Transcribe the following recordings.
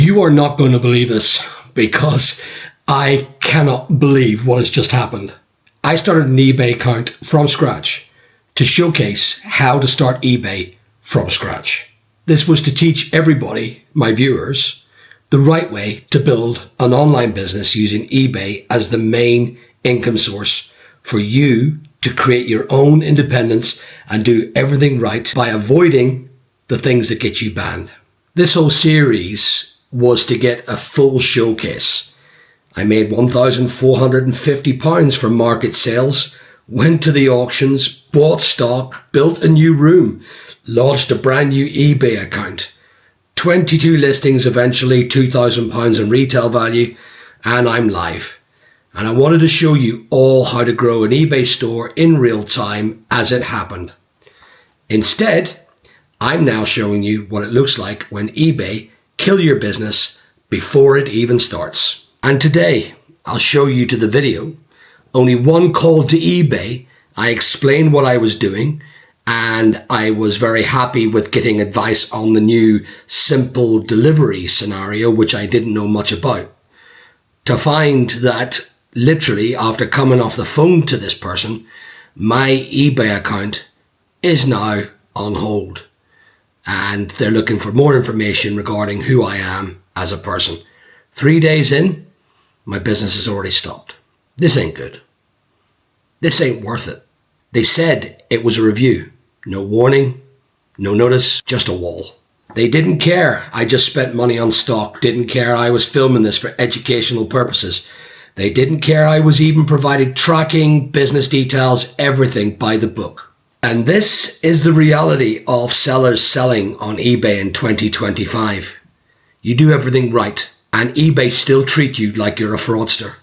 You are not going to believe this because I cannot believe what has just happened. I started an eBay account from scratch to showcase how to start eBay from scratch. This was to teach everybody, my viewers, the right way to build an online business using eBay as the main income source for you to create your own independence and do everything right by avoiding the things that get you banned. This whole series was to get a full showcase. I made £1,450 from market sales, went to the auctions, bought stock, built a new room, launched a brand new eBay account, 22 listings eventually, £2,000 in retail value, and I'm live. And I wanted to show you all how to grow an eBay store in real time as it happened. Instead, I'm now showing you what it looks like when eBay kill your business before it even starts. And today, I'll show you to the video. Only one call to eBay. I explained what I was doing, and I was very happy with getting advice on the new simple delivery scenario, which I didn't know much about. To find that literally after coming off the phone to this person, my eBay account is now on hold. And they're looking for more information regarding who I am as a person. 3 days in, my business has already stopped. This ain't good. This ain't worth it. They said it was a review. No warning, no notice, just a wall. They didn't care I just spent money on stock, didn't care I was filming this for educational purposes. They didn't care I was even provided tracking, business details, everything by the book. And this is the reality of sellers selling on eBay in 2025. You do everything right, and eBay still treat you like you're a fraudster.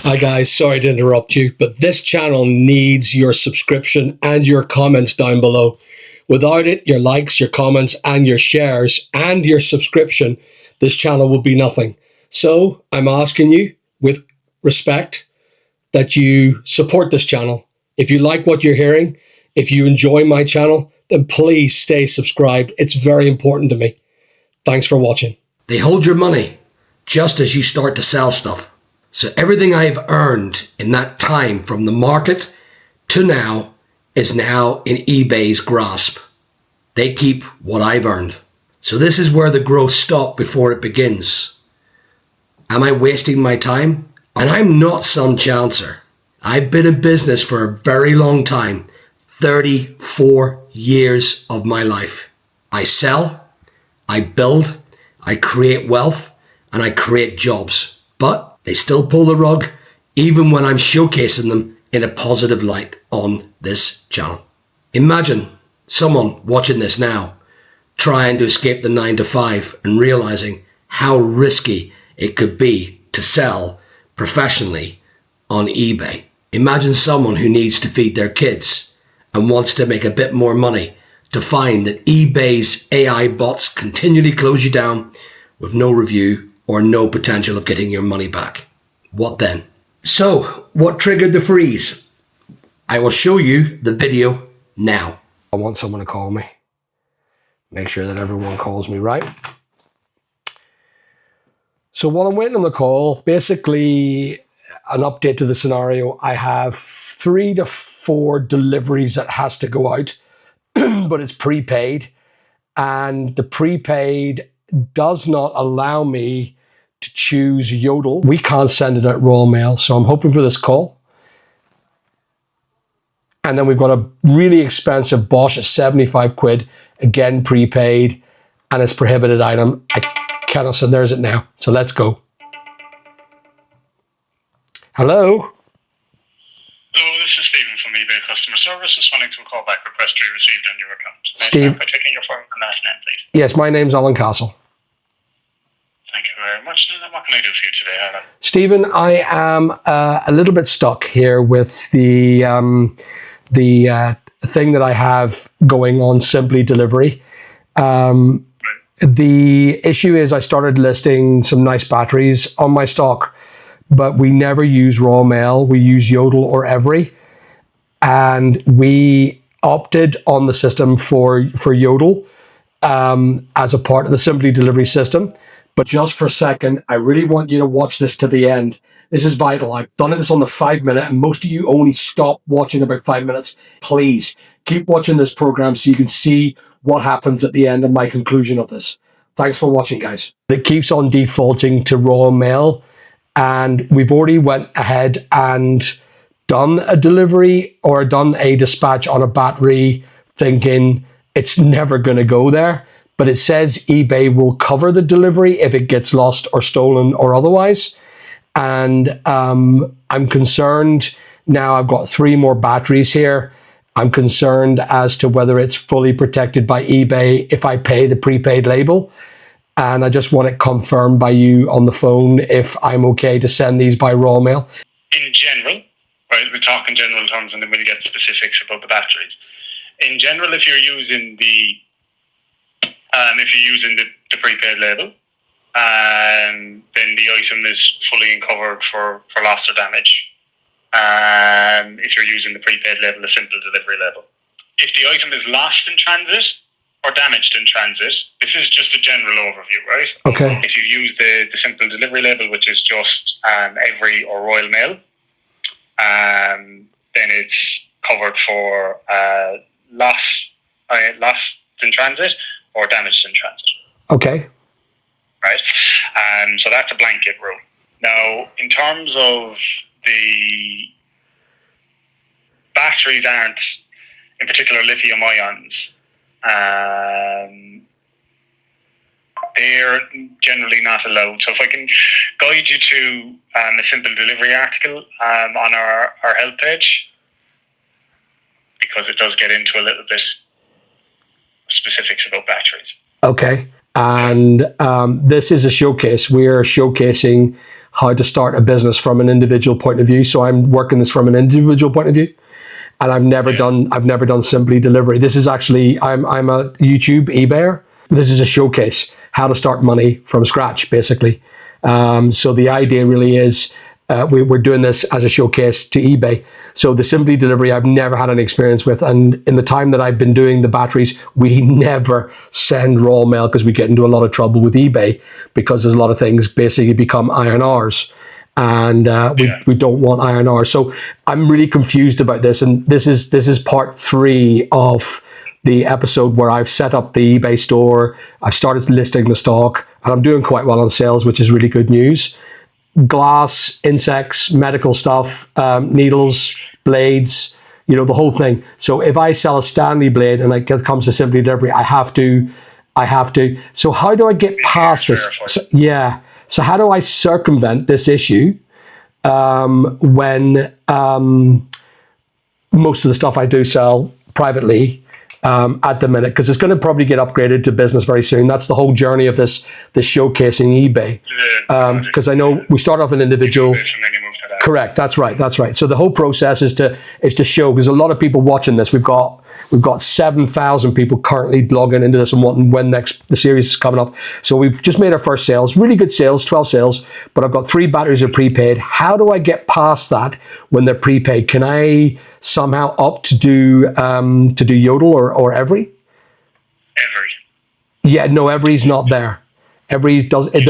Hi guys, sorry to interrupt you, but this channel needs your subscription and your comments down below. Without it, your likes, your comments, and your shares, and your subscription, this channel would be nothing. So I'm asking you, with respect, that you support this channel. If you like what you're hearing, if you enjoy my channel, then please stay subscribed. It's very important to me. Thanks for watching. They hold your money just as you start to sell stuff. So everything I've earned in that time from the market to now is now in eBay's grasp. They keep what I've earned. So this is where the growth stops before it begins. Am I wasting my time? And I'm not some chancer. I've been in business for a very long time. 34 years of my life. I sell, I build, I create wealth, and I create jobs. But they still pull the rug, even when I'm showcasing them in a positive light on this channel. Imagine someone watching this now, trying to escape the 9 to 5 and realizing how risky it could be to sell professionally on eBay. Imagine someone who needs to feed their kids and wants to make a bit more money to find that eBay's AI bots continually close you down with no review or no potential of getting your money back. What then? So, what triggered the freeze? I will show you the video now. I want someone to call me. Make sure that everyone calls me right. So while I'm waiting on the call, basically an update to the scenario. I have 3 to 4 deliveries that has to go out, but it's prepaid. And the prepaid does not allow me to choose Yodel. We can't send it out raw mail, so I'm hoping for this call. And then we've got a really expensive Bosch at 75 quid, again prepaid, and it's prohibited item. I cannot send, there's it now. So let's go. Hello? Hello, this is Stephen from eBay Customer Service. Responding to a callback request you received on your account. May I start by taking your phone and last name, please? Yes, my name's Alan Castle. Thank you very much. And what can I do for you today, Alan? Stephen, I am a little bit stuck here with the thing that I have going on Simply Delivery. The issue is I started listing some nice batteries on my stock, but we never use raw mail. We use Yodel or Every. And we opted on the system for Yodel as a part of the Simply Delivery system. But just for a second, I really want you to watch this to the end. This is vital. I've done this on the 5 minute, and most of you only stop watching about 5 minutes. Please keep watching this program so you can see what happens at the end of my conclusion of this. Thanks for watching, guys. It keeps on defaulting to Royal Mail, and we've already went ahead and done a delivery or done a dispatch on a battery, thinking it's never going to go there. But it says eBay will cover the delivery if it gets lost or stolen or otherwise. And I'm concerned now. I've got 3 more batteries here. I'm concerned as to whether it's fully protected by eBay if I pay the prepaid label. And I just want it confirmed by you on the phone if I'm okay to send these by Royal Mail. In general, right, we talk in general terms and then we'll get specifics about the batteries. In general, if you're using the prepaid label, then the item is fully covered for loss or damage. If you're using the prepaid label, a simple delivery label. If the item is lost in transit or damaged in transit, this is just a general overview, right? Okay. If you use the simple delivery label, which is just Every or Royal Mail, then it's covered for lost in transit or damaged in transit. Okay. Right? So that's a blanket rule. Now, in terms of the batteries aren't, in particular lithium ions, they're generally not allowed. So if I can guide you to a simple delivery article on our help page, because it does get into a little bit specifics about batteries. Okay. And this is a showcase. We're showcasing how to start a business from an individual point of view. So I'm working this from an individual point of view. And I've never done Simply Delivery. This is actually, I'm a YouTube eBayer. This is a showcase, how to start money from scratch, basically. So the idea really is we're doing this as a showcase to eBay. So the Simply Delivery I've never had any experience with. And in the time that I've been doing the batteries, we never send Royal Mail because we get into a lot of trouble with eBay because there's a lot of things basically become INRs. And we don't want INR. So I'm really confused about this. And this is part 3 of the episode where I've set up the eBay store. I've started listing the stock, and I'm doing quite well on sales, which is really good news. Glass, insects, medical stuff, needles, blades, the whole thing. So if I sell a Stanley blade and it comes to Simply Delivery, I have to. So how do I get past this? So how do I circumvent this issue when most of the stuff I do sell privately at the minute? Because it's going to probably get upgraded to business very soon. That's the whole journey of this showcasing eBay. Because I know we start off an individual. Correct. That's right. So the whole process is to show, because a lot of people watching this. We've got 7,000 people currently logging into this and wanting when next the series is coming up. So we've just made our first sales, really good sales, 12 sales. But I've got 3 batteries are prepaid. How do I get past that when they're prepaid? Can I somehow opt to do Yodel or Every? Every. Yeah, no, Every's not there. Every does it.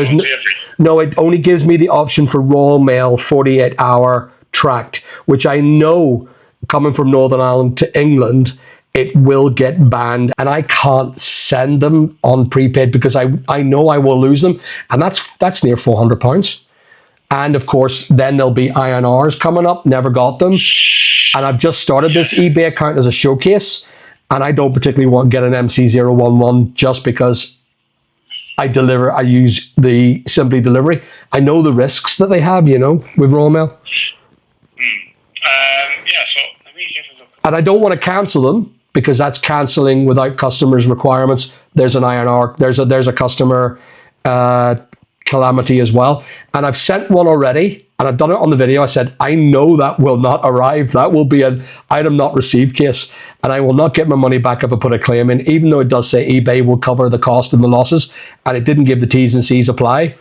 No, it only gives me the option for Royal Mail 48-hour tracked, which I know coming from Northern Ireland to England, it will get banned, and I can't send them on prepaid because I know I will lose them, and that's near £400. And of course, then there'll be INRs coming up. Never got them, and I've just started this eBay account as a showcase, and I don't particularly want to get an MC011 just because I use the Simply Delivery. I know the risks that they have, with Royal Mail. So let me give a look. And I don't want to cancel them because that's cancelling without customers' requirements. There's an INR. There's a customer calamity as well. And I've sent one already, and I've done it on the video. I said, I know that will not arrive. That will be an item not received case, and I will not get my money back if I put a claim in, even though it does say eBay will cover the cost and the losses, and it didn't give the T's and C's apply.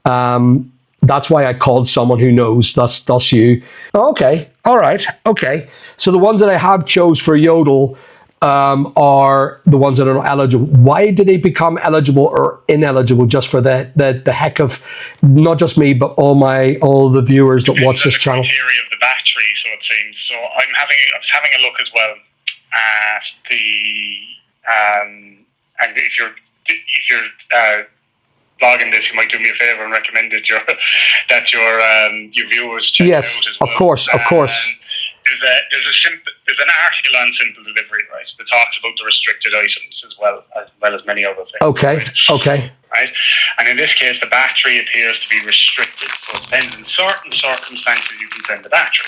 That's why I called someone who knows. That's you. Okay. All right. Okay. So the ones that I have chose for Yodel are the ones that are not eligible. Why do they become eligible or ineligible? Just for the heck of, not just me, but all the viewers that watch this channel. The theory of the battery, so it seems. So I was having a look as well at the and if you're blogging this, you might do me a favor and recommend that your viewers check it out as well. Of course. There's an article on Simple Delivery, right, that talks about the restricted items as well as many other things. Okay. Right, and in this case, the battery appears to be restricted. So it depends in certain circumstances you can send the battery.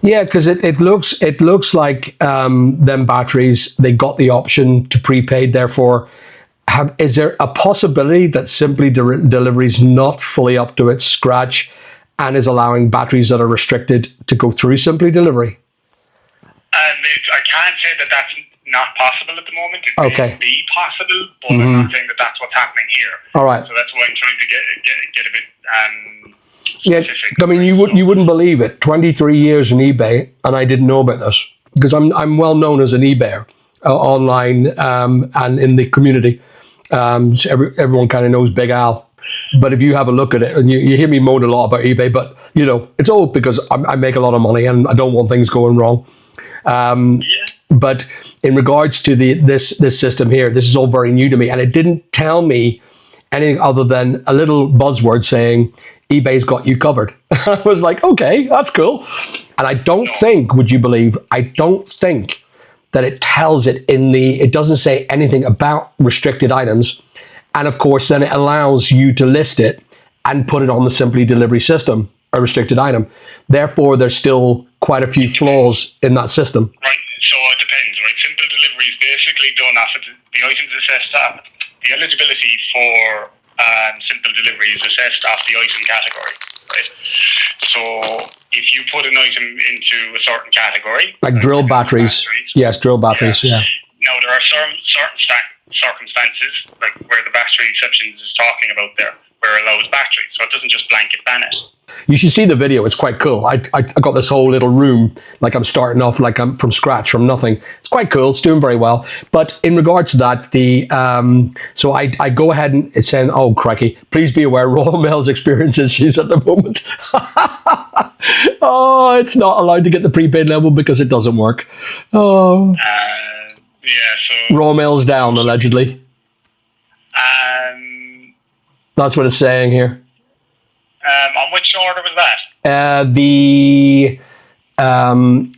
Yeah, because it looks like them batteries, they got the option to prepaid. Therefore, is there a possibility that Simply Delivery is not fully up to its scratch and is allowing batteries that are restricted to go through Simply Delivery? I can't say that that's not possible at the moment. It may be possible, but I'm not saying that that's what's happening here. All right. So that's why I'm trying to get a bit specific. Yeah, I mean, you wouldn't believe it. 23 years in eBay, and I didn't know about this because I'm well known as an eBayer online and in the community. So everyone kind of knows Big Al. But if you have a look at it, and you hear me moan a lot about eBay, but it's all because I make a lot of money and I don't want things going wrong. But in regards to this system here, this is all very new to me, and it didn't tell me anything other than a little buzzword saying eBay's got you covered. I was like, okay, that's cool. And I don't think, would you believe, I don't think that it tells it it doesn't say anything about restricted items. And of course, then it allows you to list it and put it on the Simply Delivery system, a restricted item. Therefore, there's still quite a few flaws in that system. Right, so it depends, right? Simple Delivery is basically done after the items assessed at the eligibility for Simple Delivery is assessed off the item category, right? So if you put an item into a certain category, like drill batteries. Yes, drill batteries, yeah. Now, there are certain circumstances, like where the battery exceptions is talking about there, where it allows batteries, so it doesn't just blanket ban it. You should see the video. It's quite cool. I got this whole little room, like I'm starting off like I'm from scratch, from nothing. It's quite cool. It's doing very well. But in regards to that, so I go ahead and it's saying, oh, crikey, please be aware Royal Mail's experience issues at the moment. Oh, it's not allowed to get the prepaid level because it doesn't work. Oh. So Royal Mail's down, allegedly. That's what it's saying here. On which order was that?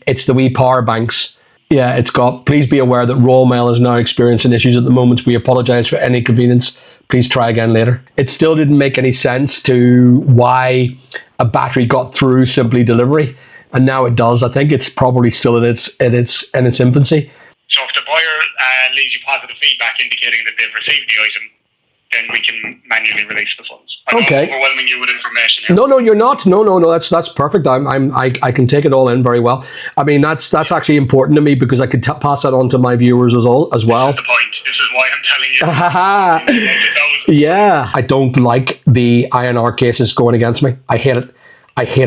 It's the wee power banks. Yeah, it's got, please be aware that Royal Mail is now experiencing issues at the moment. We apologize for any inconvenience. Please try again later. It still didn't make any sense to why a battery got through Simply Delivery, and now it does. I think it's probably still in its infancy. So if the buyer leaves you positive feedback indicating that they've received the item, then we can manually release the funds. I'm not overwhelming you with information here. No, you're not. No. That's perfect. I can take it all in very well. I mean, that's actually important to me because I could pass that on to my viewers as well. This is the point. This is why I'm telling you. Yeah, I don't like the INR cases going against me. I hate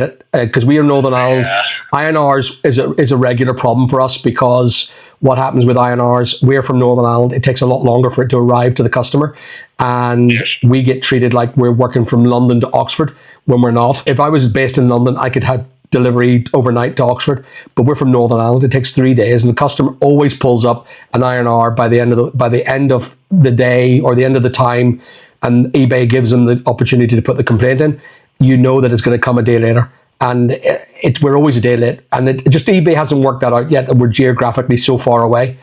it because we are Northern Ireland. INRs is a regular problem for us because what happens with INRs, we're from Northern Ireland. It takes a lot longer for it to arrive to the customer. And we get treated like we're working from London to Oxford when we're not. If I was based in London, I could have delivery overnight to Oxford, but we're from Northern Ireland. It takes 3 days, and the customer always pulls up an INR by the end of the day or the end of the time, and eBay gives them the opportunity to put the complaint in. You know that it's going to come a day later, and we're always a day late. And eBay hasn't worked that out yet. That we're geographically so far away,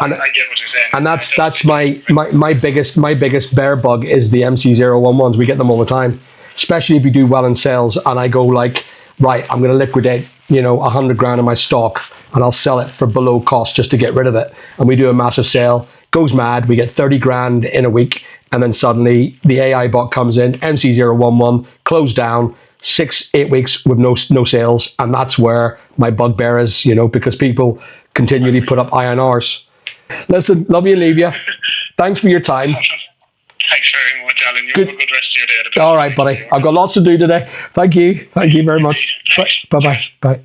I get what you're saying. And that's my biggest bear bug is the MC011s. We get them all the time, especially if you do well in sales. And I go like, right, I'm going to liquidate, 100 grand of my stock, and I'll sell it for below cost just to get rid of it. And we do a massive sale, goes mad. We get 30 grand in a week, and then suddenly the AI bot comes in, MC011, closed down. 6-8 weeks with no sales, and that's where my bugbear is, because people continually put up INRs. Listen, love you and leave you. Thanks for your time. Thanks very much, Alan. You have a good rest of your day. All right, buddy. I've got lots to do today. Thank you. Thank you very much. Bye-bye. Bye.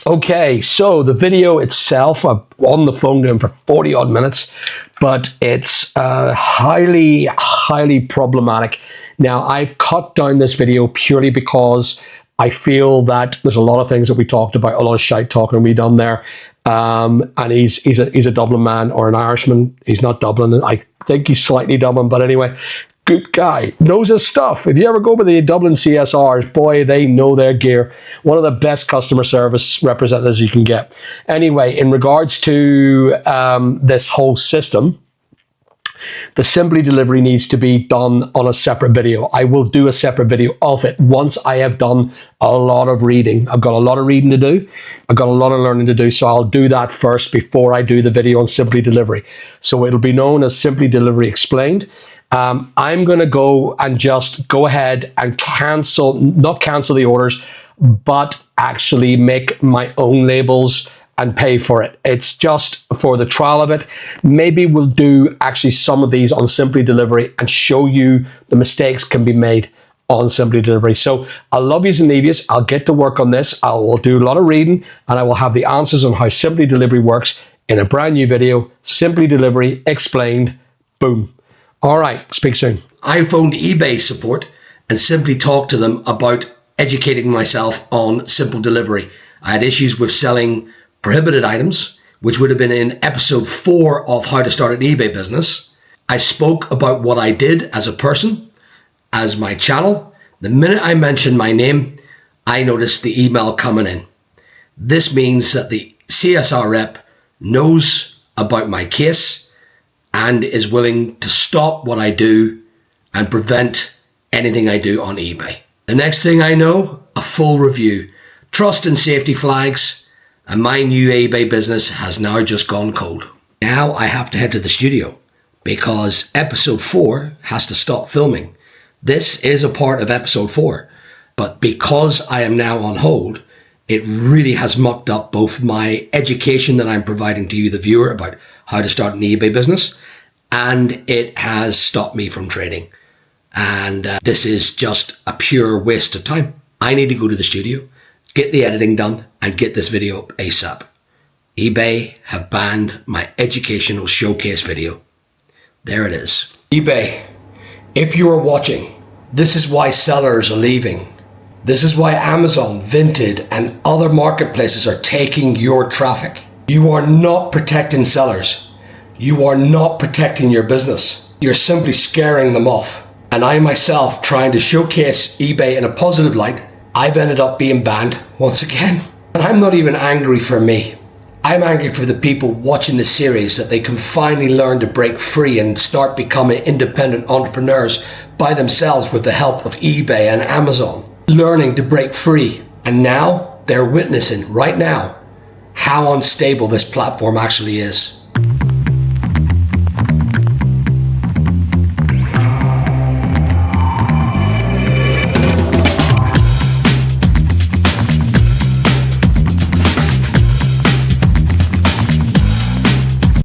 Okay, so the video itself, I'm on the phone to him for 40 odd minutes, but it's highly, highly problematic. Now, I've cut down this video purely because I feel that there's a lot of things that we talked about, a lot of shite talking to be done there. And he's a Dublin man or an Irishman. He's not Dublin. I think he's slightly Dublin, but anyway, good guy, knows his stuff. If you ever go with the Dublin CSRs, boy, they know their gear. One of the best customer service representatives you can get. Anyway, in regards to this whole system, the Simply Delivery needs to be done on a separate video. I will do a separate video of it once I have done a lot of reading. I've got a lot of reading to do. I've got a lot of learning to do, so I'll do that first before I do the video on Simply Delivery. So it'll be known as Simply Delivery Explained. I'm going to go and just go ahead and not cancel the orders, but actually make my own labels and pay for it. It's just for the trial of it. Maybe we'll do actually some of these on Simply Delivery and show you the mistakes can be made on Simply Delivery. So I love yous and leave yous. I'll get to work on this. I will do a lot of reading and I will have the answers on how Simply Delivery works in a brand new video. Simply Delivery Explained. Boom. All right, speak soon. I phoned eBay support and simply talked to them about educating myself on simple delivery. I had issues with selling prohibited items, which would have been in episode 4 of How to Start an eBay Business. I spoke about what I did as a person, as my channel. The minute I mentioned my name, I noticed the email coming in. This means that the CSR rep knows about my case and is willing to stop what I do and prevent anything I do on eBay. The next thing I know, a full review, trust and safety flags, and my new eBay business has now just gone cold. Now I have to head to the studio because episode 4 has to stop filming. This is a part of episode 4, but because I am now on hold, it really has mucked up both my education that I'm providing to you, the viewer, about how to start an eBay business, and it has stopped me from trading. And this is just a pure waste of time. I need to go to the studio, get the editing done, and get this video up ASAP. eBay have banned my educational showcase video. There it is. eBay, if you are watching, this is why sellers are leaving. This is why Amazon, Vinted, and other marketplaces are taking your traffic. You are not protecting sellers. You are not protecting your business. You're simply scaring them off. And I myself, trying to showcase eBay in a positive light, I've ended up being banned once again. And I'm not even angry for me. I'm angry for the people watching this series, that they can finally learn to break free and start becoming independent entrepreneurs by themselves with the help of eBay and Amazon. Learning to break free. And now they're witnessing right now how unstable this platform actually is.